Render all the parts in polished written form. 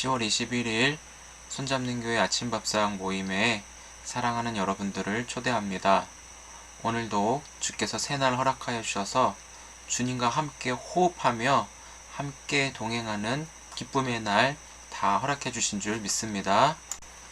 10월 21일 손잡는 교회 아침밥상 모임에 사랑하는 여러분들을 초대합니다. 오늘도 주께서 새날 허락하여 주셔서 주님과 함께 호흡하며 함께 동행하는 기쁨의 날 다 허락해 주신 줄 믿습니다.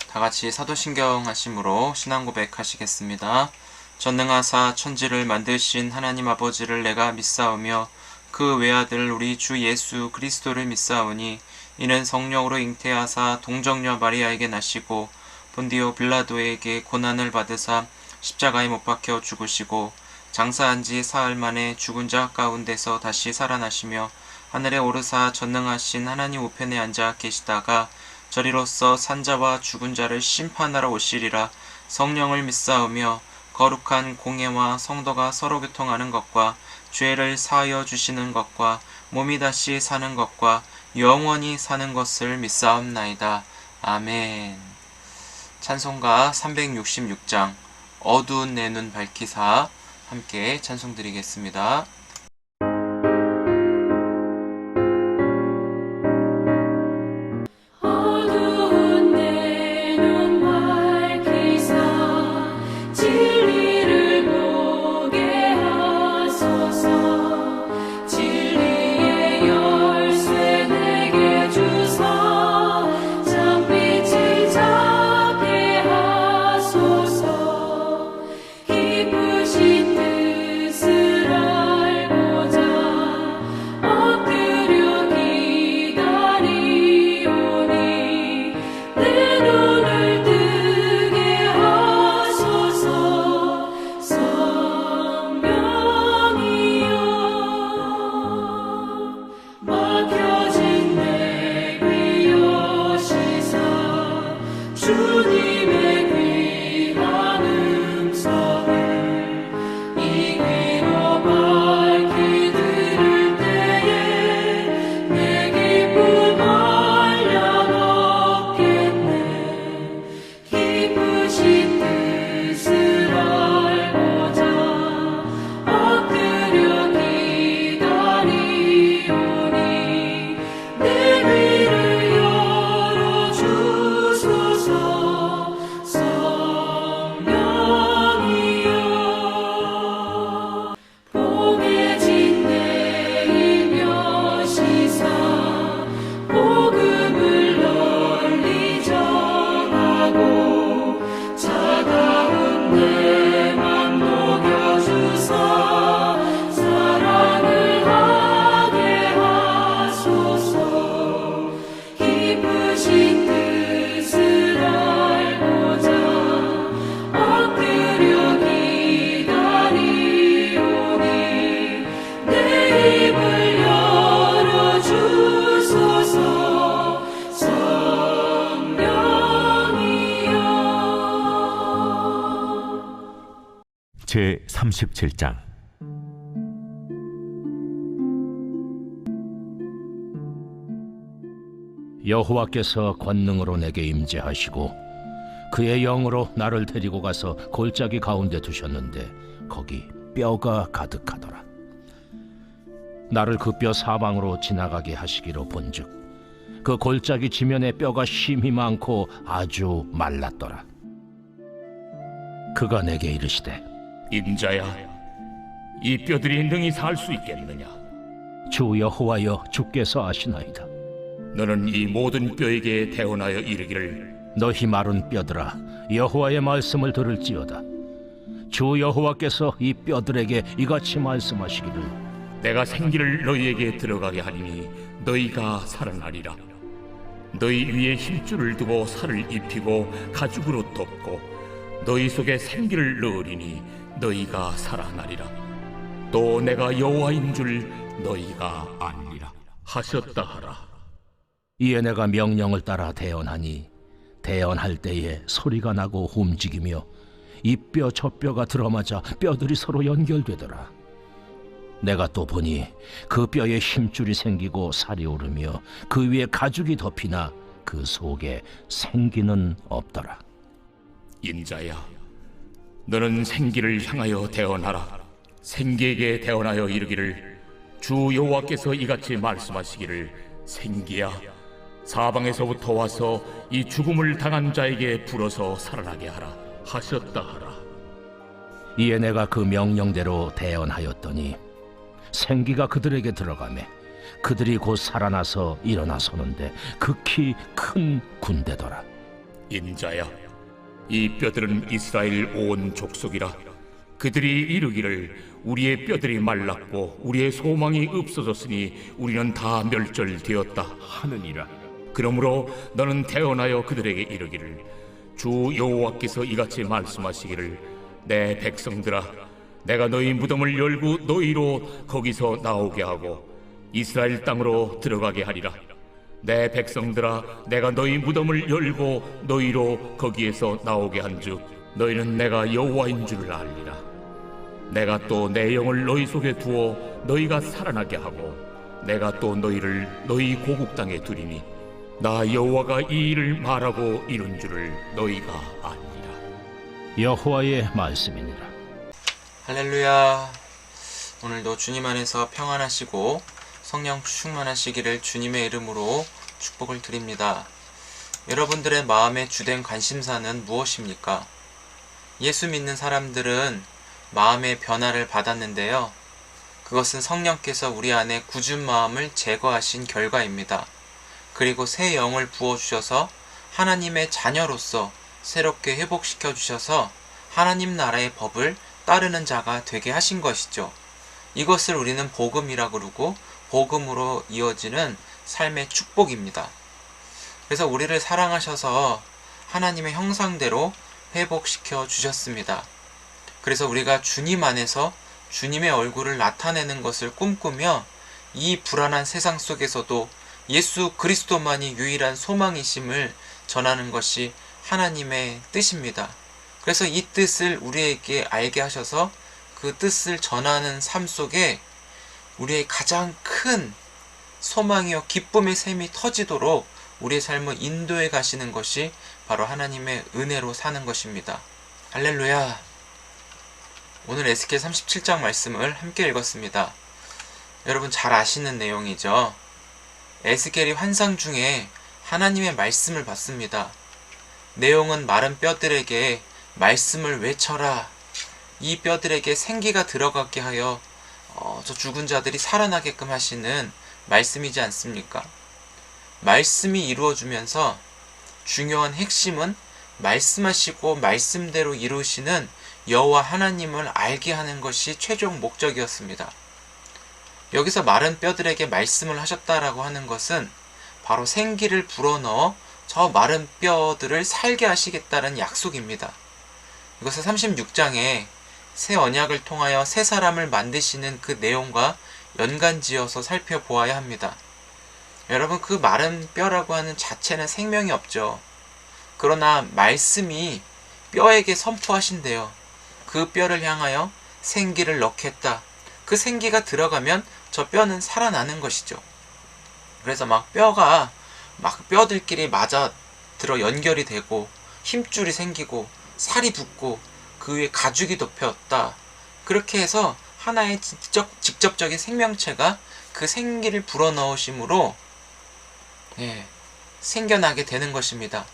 다같이 사도신경 하심으로 신앙 고백하시겠습니다. 전능하사 천지를 만드신 하나님 아버지를 내가 믿사오며 그 외아들 우리 주 예수 그리스도를 믿사오니 이는 성령으로 잉태하사 동정녀 마리아에게 나시고 본디오 빌라도에게 고난을 받으사 십자가에 못 박혀 죽으시고 장사한 지 사흘 만에 죽은 자 가운데서 다시 살아나시며 하늘에 오르사 전능하신 하나님 우편에 앉아 계시다가 저리로서 산자와 죽은 자를 심판하러 오시리라. 성령을 믿사오며 거룩한 공예와 성도가 서로 교통하는 것과 죄를 사하여 주시는 것과 몸이 다시 사는 것과 영원히 사는 것을 믿사옵나이다. 아멘. 찬송가 366장 어두운 내 눈 밝히사 함께 찬송드리겠습니다. 제37장 여호와께서 권능으로 내게 임재하시고 그의 영으로 나를 데리고 가서 골짜기 가운데 두셨는데 거기 뼈가 가득하더라. 나를 그 뼈 사방으로 지나가게 하시기로 본즉 그 골짜기 지면에 뼈가 심히 많고 아주 말랐더라. 그가 내게 이르시되 인자야, 이 뼈들이 능히 살 수 있겠느냐? 주 여호와여, 주께서 아시나이다. 너는 이 모든 뼈에게 대언하여 이르기를 너희 마른 뼈들아, 여호와의 말씀을 들을지어다. 주 여호와께서 이 뼈들에게 이같이 말씀하시기를 내가 생기를 너희에게 들어가게 하리니 너희가 살아나리라. 너희 위에 힘줄을 두고 살을 입히고 가죽으로 덮고 너희 속에 생기를 넣으리니 너희가 살아나리라. 또 내가 여호와인 줄 너희가 아니라 하셨다 하라. 이에 내가 명령을 따라 대언하니 대언할 때에 소리가 나고 움직이며 이 뼈 저 뼈가 들어맞아 뼈들이 서로 연결되더라. 내가 또 보니 그 뼈에 힘줄이 생기고 살이 오르며 그 위에 가죽이 덮이나 그 속에 생기는 없더라. 인자야, 너는 생기를 향하여 대언하라. 생기에게 대언하여 이르기를 주 여호와께서 이같이 말씀하시기를 생기야, 사방에서부터 와서 이 죽음을 당한 자에게 불어서 살아나게 하라 하셨다 하라. 이에 내가 그 명령대로 대언하였더니 생기가 그들에게 들어가매 그들이 곧 살아나서 일어나서는데 극히 큰 군대더라. 인자야, 이 뼈들은 이스라엘 온 족속이라. 그들이 이르기를 우리의 뼈들이 말랐고 우리의 소망이 없어졌으니 우리는 다 멸절되었다 하느니라. 그러므로 너는 대언하여 그들에게 이르기를 주 여호와께서 이같이 말씀하시기를 내 백성들아, 내가 너희 무덤을 열고 너희로 거기서 나오게 하고 이스라엘 땅으로 들어가게 하리라. 내 백성들아, 내가 너희 무덤을 열고 너희로 거기에서 나오게 한즉 너희는 내가 여호와인 줄을 알리라. 내가 또 내 영을 너희 속에 두어 너희가 살아나게 하고 내가 또 너희를 너희 고국 땅에 두리니 나 여호와가 이 일을 말하고 이룬 줄을 너희가 아니라. 여호와의 말씀이니라. 할렐루야. 오늘도 주님 안에서 평안하시고 성령 충만하시기를 주님의 이름으로 축복을 드립니다. 여러분들의 마음의 주된 관심사는 무엇입니까? 예수 믿는 사람들은 마음의 변화를 받았는데요. 그것은 성령께서 우리 안에 굳은 마음을 제거하신 결과입니다. 그리고 새 영을 부어주셔서 하나님의 자녀로서 새롭게 회복시켜 주셔서 하나님 나라의 법을 따르는 자가 되게 하신 것이죠. 이것을 우리는 복음이라 그러고 복음으로 이어지는 삶의 축복입니다. 그래서 우리를 사랑하셔서 하나님의 형상대로 회복시켜 주셨습니다. 그래서 우리가 주님 안에서 주님의 얼굴을 나타내는 것을 꿈꾸며 이 불안한 세상 속에서도 예수 그리스도만이 유일한 소망이심을 전하는 것이 하나님의 뜻입니다. 그래서 이 뜻을 우리에게 알게 하셔서 그 뜻을 전하는 삶 속에 우리의 가장 큰 소망이요 기쁨의 샘이 터지도록 우리의 삶을 인도해 가시는 것이 바로 하나님의 은혜로 사는 것입니다. 할렐루야. 오늘 에스겔 37장 말씀을 함께 읽었습니다. 여러분 잘 아시는 내용이죠. 에스겔이 환상 중에 하나님의 말씀을 받습니다. 내용은 마른 뼈들에게 말씀을 외쳐라. 이 뼈들에게 생기가 들어가게 하여 저 죽은 자들이 살아나게끔 하시는 말씀이지 않습니까? 말씀이 이루어지면서 중요한 핵심은 말씀하시고 말씀대로 이루시는 여호와 하나님을 알게 하는 것이 최종 목적이었습니다. 여기서 마른 뼈들에게 말씀을 하셨다라고 하는 것은 바로 생기를 불어넣어 저 마른 뼈들을 살게 하시겠다는 약속입니다. 이것을 36장에 새 언약을 통하여 새 사람을 만드시는 그 내용과 연관지어서 살펴보아야 합니다. 여러분 그 마른 뼈라고 하는 자체는 생명이 없죠. 그러나 말씀이 뼈에게 선포하신대요. 그 뼈를 향하여 생기를 넣겠다. 그 생기가 들어가면 저 뼈는 살아나는 것이죠. 그래서 막 뼈가 막 뼈들끼리 맞아 들어 연결이 되고 힘줄이 생기고 살이 붙고 그 위에 가죽이 덮였다. 그렇게 해서 하나의 직접적인 생명체가 그 생기를 불어넣으심으로 생겨나게 되는 것입니다.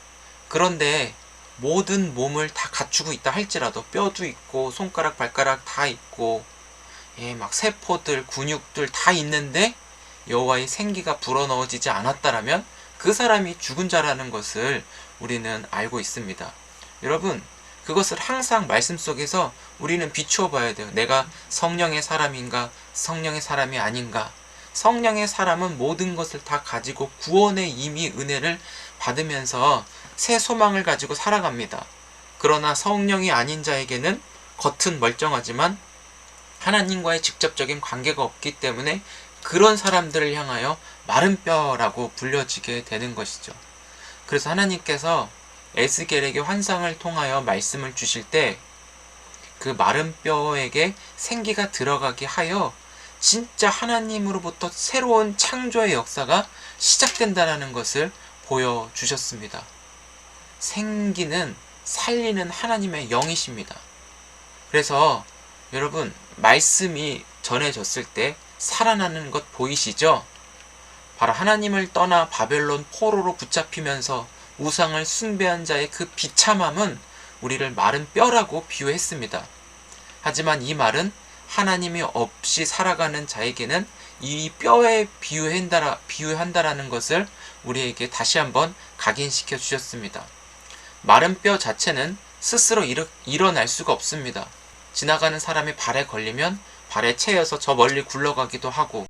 그런데 모든 몸을 다 갖추고 있다 할지라도 뼈도 있고 손가락 발가락 다 있고 막 세포들 근육들 다 있는데 여호와의 생기가 불어넣어지지 않았다라면 그 사람이 죽은 자라는 것을 우리는 알고 있습니다. 여러분 그것을 항상 말씀 속에서 우리는 비추어 봐야 돼요. 내가 성령의 사람인가 성령의 사람이 아닌가. 성령의 사람은 모든 것을 다 가지고 구원의 이미 은혜를 받으면서 새 소망을 가지고 살아갑니다. 그러나 성령이 아닌 자에게는 겉은 멀쩡하지만 하나님과의 직접적인 관계가 없기 때문에 그런 사람들을 향하여 마른 뼈라고 불려지게 되는 것이죠. 그래서 하나님께서 에스겔에게 환상을 통하여 말씀을 주실 때 그 마른 뼈에게 생기가 들어가게 하여 진짜 하나님으로부터 새로운 창조의 역사가 시작된다는 것을 보여주셨습니다. 생기는 살리는 하나님의 영이십니다. 그래서 여러분 말씀이 전해졌을 때 살아나는 것 보이시죠? 바로 하나님을 떠나 바벨론 포로로 붙잡히면서 우상을 숭배한 자의 그 비참함은 우리를 마른 뼈라고 비유했습니다. 하지만 이 말은 하나님이 없이 살아가는 자에게는 이 뼈에 비유한다라는 것을 우리에게 다시 한번 각인시켜 주셨습니다. 마른 뼈 자체는 스스로 일어날 수가 없습니다. 지나가는 사람이 발에 걸리면 발에 채여서 저 멀리 굴러가기도 하고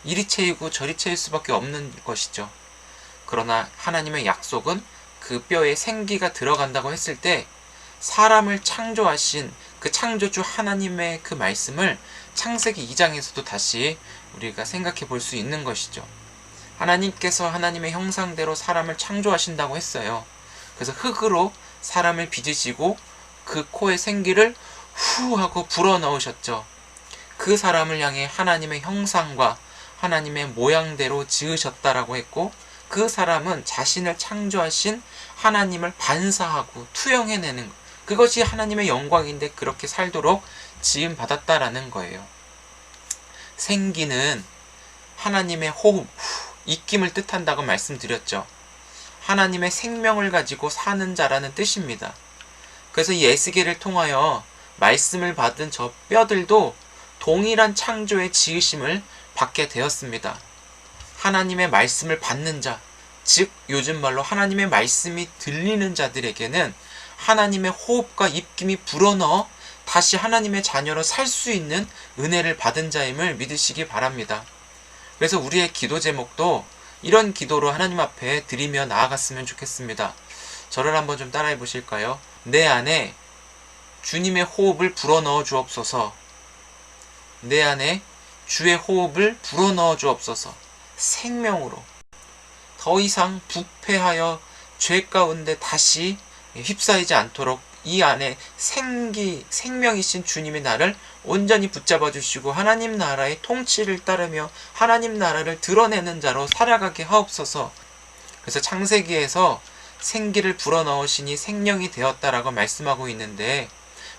이리 채이고 저리 채일 수밖에 없는 것이죠. 그러나 하나님의 약속은 그 뼈에 생기가 들어간다고 했을 때 사람을 창조하신 그 창조주 하나님의 그 말씀을 창세기 2장에서도 다시 우리가 생각해 볼 수 있는 것이죠. 하나님께서 하나님의 형상대로 사람을 창조하신다고 했어요. 그래서 흙으로 사람을 빚으시고 그 코에 생기를 후 하고 불어넣으셨죠. 그 사람을 향해 하나님의 형상과 하나님의 모양대로 지으셨다라고 했고, 그 사람은 자신을 창조하신 하나님을 반사하고 투영해내는 것, 그것이 하나님의 영광인데 그렇게 살도록 지음 받았다라는 거예요. 생기는 하나님의 호흡, 입김을 뜻한다고 말씀드렸죠. 하나님의 생명을 가지고 사는 자라는 뜻입니다. 그래서 이 에스겔을 통하여 말씀을 받은 저 뼈들도 동일한 창조의 지으심을 받게 되었습니다. 하나님의 말씀을 받는 자, 즉 요즘 말로 하나님의 말씀이 들리는 자들에게는 하나님의 호흡과 입김이 불어넣어 다시 하나님의 자녀로 살 수 있는 은혜를 받은 자임을 믿으시기 바랍니다. 그래서 우리의 기도 제목도 이런 기도로 하나님 앞에 드리며 나아갔으면 좋겠습니다. 저를 한번 좀 따라해 보실까요? 내 안에 주님의 호흡을 불어넣어 주옵소서. 내 안에 주의 호흡을 불어넣어 주옵소서. 생명으로 더 이상 부패하여 죄 가운데 다시 휩싸이지 않도록 이 안에 생명이신 주님이 나를 온전히 붙잡아 주시고 하나님 나라의 통치를 따르며 하나님 나라를 드러내는 자로 살아가게 하옵소서. 그래서 창세기에서 생기를 불어넣으시니 생명이 되었다라고 말씀하고 있는데,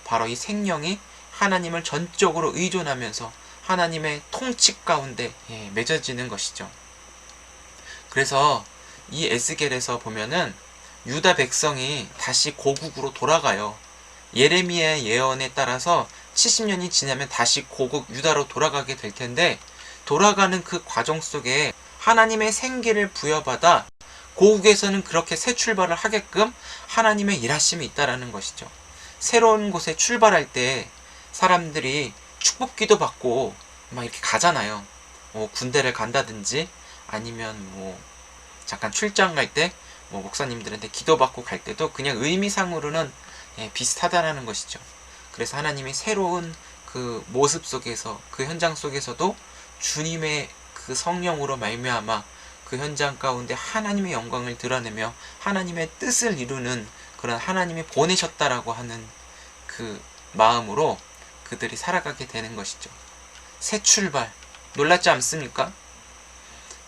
바로 이 생명이 하나님을 전적으로 의존하면서 하나님의 통치 가운데 맺어지는 것이죠. 그래서 이 에스겔에서 보면은 유다 백성이 다시 고국으로 돌아가요. 예레미야의 예언에 따라서 70년이 지나면 다시 고국 유다로 돌아가게 될 텐데, 돌아가는 그 과정 속에 하나님의 생기를 부여받아 고국에서는 그렇게 새 출발을 하게끔 하나님의 일하심이 있다라는 것이죠. 새로운 곳에 출발할 때 사람들이 축복기도 받고 막 이렇게 가잖아요. 군대를 간다든지 아니면 잠깐 출장 갈 때 목사님들한테 기도받고 갈 때도 그냥 의미상으로는 비슷하다라는 것이죠. 그래서 하나님이 새로운 그 모습 속에서, 그 현장 속에서도 주님의 그 성령으로 말미암아 그 현장 가운데 하나님의 영광을 드러내며 하나님의 뜻을 이루는 그런 하나님이 보내셨다라고 하는 그 마음으로 그들이 살아가게 되는 것이죠. 새 출발, 놀랍지 않습니까?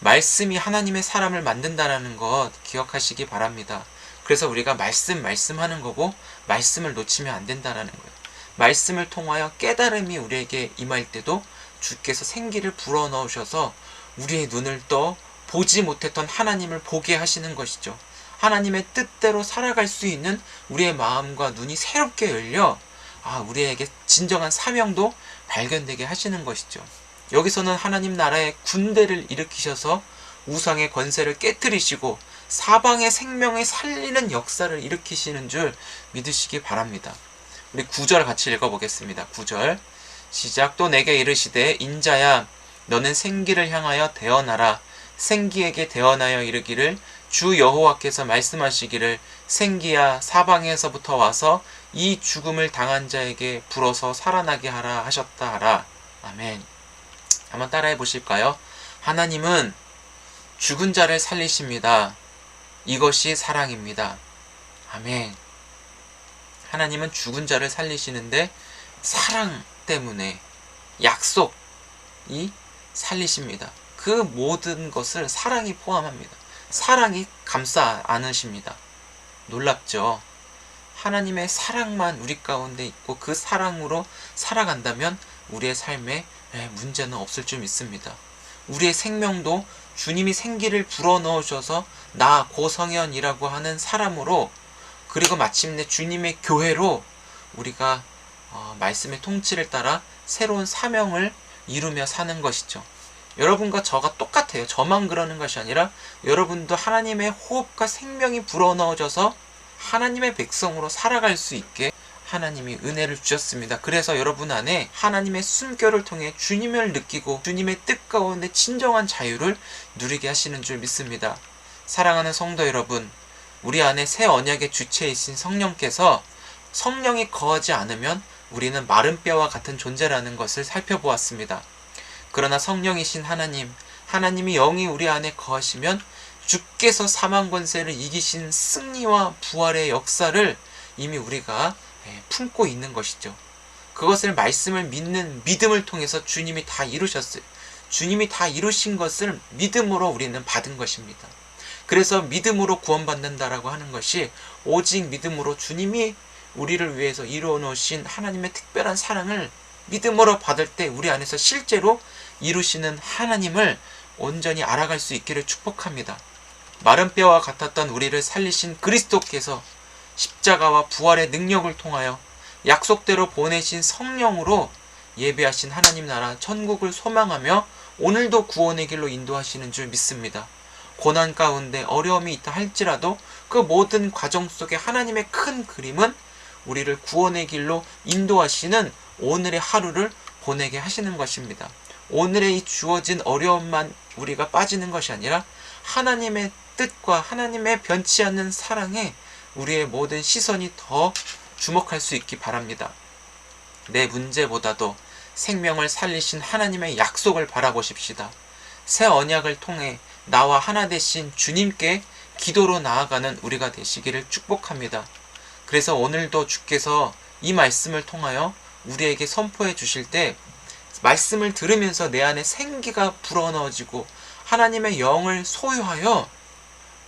말씀이 하나님의 사람을 만든다라는 것 기억하시기 바랍니다. 그래서 우리가 말씀하는 거고 말씀을 놓치면 안 된다라는 거예요. 말씀을 통하여 깨달음이 우리에게 임할 때도 주께서 생기를 불어넣으셔서 우리의 눈을 떠 보지 못했던 하나님을 보게 하시는 것이죠. 하나님의 뜻대로 살아갈 수 있는 우리의 마음과 눈이 새롭게 열려 우리에게 진정한 사명도 발견되게 하시는 것이죠. 여기서는 하나님 나라의 군대를 일으키셔서 우상의 권세를 깨뜨리시고 사방의 생명을 살리는 역사를 일으키시는 줄 믿으시기 바랍니다. 우리 9절 같이 읽어보겠습니다. 9절 시작. 또 내게 이르시되 인자야 너는 생기를 향하여 대언하라. 생기에게 대언하여 이르기를 주 여호와께서 말씀하시기를 생기야 사방에서부터 와서 이 죽음을 당한 자에게 불어서 살아나게 하라 하셨다 하라. 아멘. 한번 따라해 보실까요? 하나님은 죽은 자를 살리십니다. 이것이 사랑입니다. 아멘. 하나님은 죽은 자를 살리시는데 사랑 때문에 약속이 살리십니다. 그 모든 것을 사랑이 포함합니다. 사랑이 감싸 안으십니다. 놀랍죠? 하나님의 사랑만 우리 가운데 있고 그 사랑으로 살아간다면 우리의 삶에 문제는 없을 줄 믿습니다. 우리의 생명도 주님이 생기를 불어넣으셔서 나 고성현이라고 하는 사람으로, 그리고 마침내 주님의 교회로 우리가 말씀의 통치를 따라 새로운 사명을 이루며 사는 것이죠. 여러분과 저가 똑같아요. 저만 그러는 것이 아니라 여러분도 하나님의 호흡과 생명이 불어넣어져서 하나님의 백성으로 살아갈 수 있게 하나님이 은혜를 주셨습니다. 그래서 여러분 안에 하나님의 숨결을 통해 주님을 느끼고 주님의 뜻 가운데 진정한 자유를 누리게 하시는 줄 믿습니다. 사랑하는 성도 여러분, 우리 안에 새 언약의 주체이신 성령께서 성령이 거하지 않으면 우리는 마른 뼈와 같은 존재라는 것을 살펴보았습니다. 그러나 성령이신 하나님, 하나님이 영이 우리 안에 거하시면 주께서 사망 권세를 이기신 승리와 부활의 역사를 이미 우리가 품고 있는 것이죠. 그것을 말씀을 믿는 믿음을 통해서 주님이 다 이루셨어요. 주님이 다 이루신 것을 믿음으로 우리는 받은 것입니다. 그래서 믿음으로 구원받는다라고 하는 것이 오직 믿음으로 주님이 우리를 위해서 이루어 놓으신 하나님의 특별한 사랑을 믿음으로 받을 때 우리 안에서 실제로 이루시는 하나님을 온전히 알아갈 수 있기를 축복합니다. 마른 뼈와 같았던 우리를 살리신 그리스도께서 십자가와 부활의 능력을 통하여 약속대로 보내신 성령으로 예배하신 하나님 나라 천국을 소망하며 오늘도 구원의 길로 인도하시는 줄 믿습니다. 고난 가운데 어려움이 있다 할지라도 그 모든 과정 속에 하나님의 큰 그림은 우리를 구원의 길로 인도하시는 오늘의 하루를 보내게 하시는 것입니다. 오늘의 이 주어진 어려움만 우리가 빠지는 것이 아니라 하나님의 뜻과 하나님의 변치 않는 사랑에 우리의 모든 시선이 더 주목할 수 있기 바랍니다. 내 문제보다도 생명을 살리신 하나님의 약속을 바라보십시다. 새 언약을 통해 나와 하나 되신 주님께 기도로 나아가는 우리가 되시기를 축복합니다. 그래서 오늘도 주께서 이 말씀을 통하여 우리에게 선포해 주실 때 말씀을 들으면서 내 안에 생기가 불어넣어지고 하나님의 영을 소유하여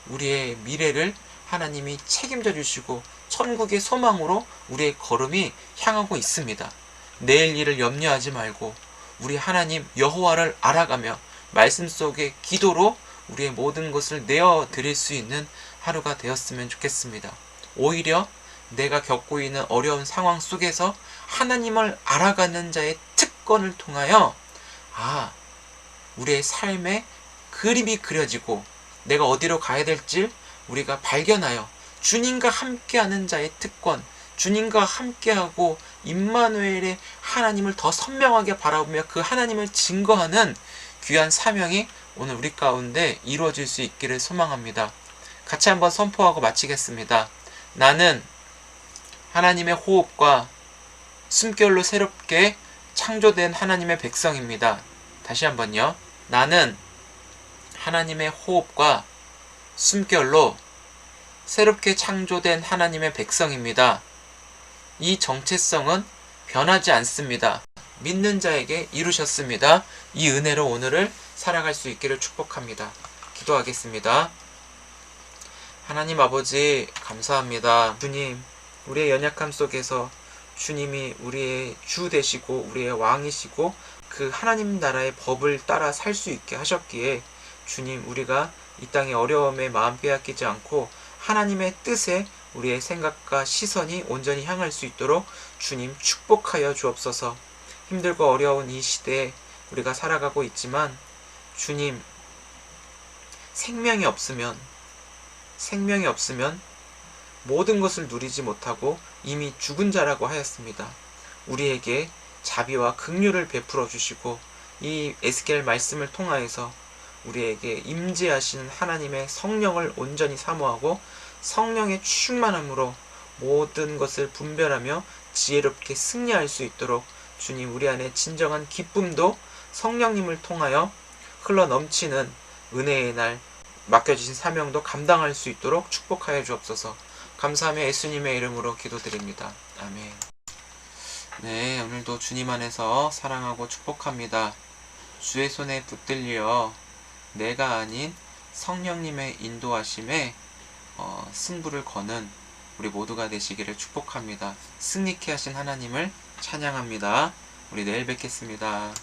우리의 미래를 하나님이 책임져 주시고 천국의 소망으로 우리의 걸음이 향하고 있습니다. 내일 일을 염려하지 말고 우리 하나님 여호와를 알아가며 말씀 속의 기도로 우리의 모든 것을 내어 드릴 수 있는 하루가 되었으면 좋겠습니다. 오히려 내가 겪고 있는 어려운 상황 속에서 하나님을 알아가는 자의 특권을 통하여 우리의 삶의 그림이 그려지고 내가 어디로 가야 될지 우리가 발견하여 주님과 함께하는 자의 특권, 주님과 함께하고 임마누엘의 하나님을 더 선명하게 바라보며 그 하나님을 증거하는 귀한 사명이 오늘 우리 가운데 이루어질 수 있기를 소망합니다. 같이 한번 선포하고 마치겠습니다. 나는 하나님의 호흡과 숨결로 새롭게 창조된 하나님의 백성입니다. 다시 한번요. 나는 하나님의 호흡과 숨결로 새롭게 창조된 하나님의 백성입니다. 이 정체성은 변하지 않습니다. 믿는 자에게 이루셨습니다. 이 은혜로 오늘을 살아갈 수 있기를 축복합니다. 기도하겠습니다. 하나님 아버지 감사합니다. 주님, 우리의 연약함 속에서 주님이 우리의 주 되시고 우리의 왕이시고 그 하나님 나라의 법을 따라 살 수 있게 하셨기에 주님, 우리가 이 땅의 어려움에 마음 빼앗기지 않고 하나님의 뜻에 우리의 생각과 시선이 온전히 향할 수 있도록 주님 축복하여 주옵소서. 힘들고 어려운 이 시대에 우리가 살아가고 있지만 주님, 생명이 없으면 모든 것을 누리지 못하고 이미 죽은 자라고 하였습니다. 우리에게 자비와 긍휼을 베풀어 주시고 이 에스겔 말씀을 통하여서 우리에게 임재하시는 하나님의 성령을 온전히 사모하고 성령의 충만함으로 모든 것을 분별하며 지혜롭게 승리할 수 있도록 주님, 우리 안에 진정한 기쁨도 성령님을 통하여 흘러 넘치는 은혜의 날, 맡겨주신 사명도 감당할 수 있도록 축복하여 주옵소서. 감사하며 예수님의 이름으로 기도드립니다. 아멘. 네, 오늘도 주님 안에서 사랑하고 축복합니다. 주의 손에 붙들려 내가 아닌 성령님의 인도하심에 승부를 거는 우리 모두가 되시기를 축복합니다. 승리케 하신 하나님을 찬양합니다. 우리 내일 뵙겠습니다.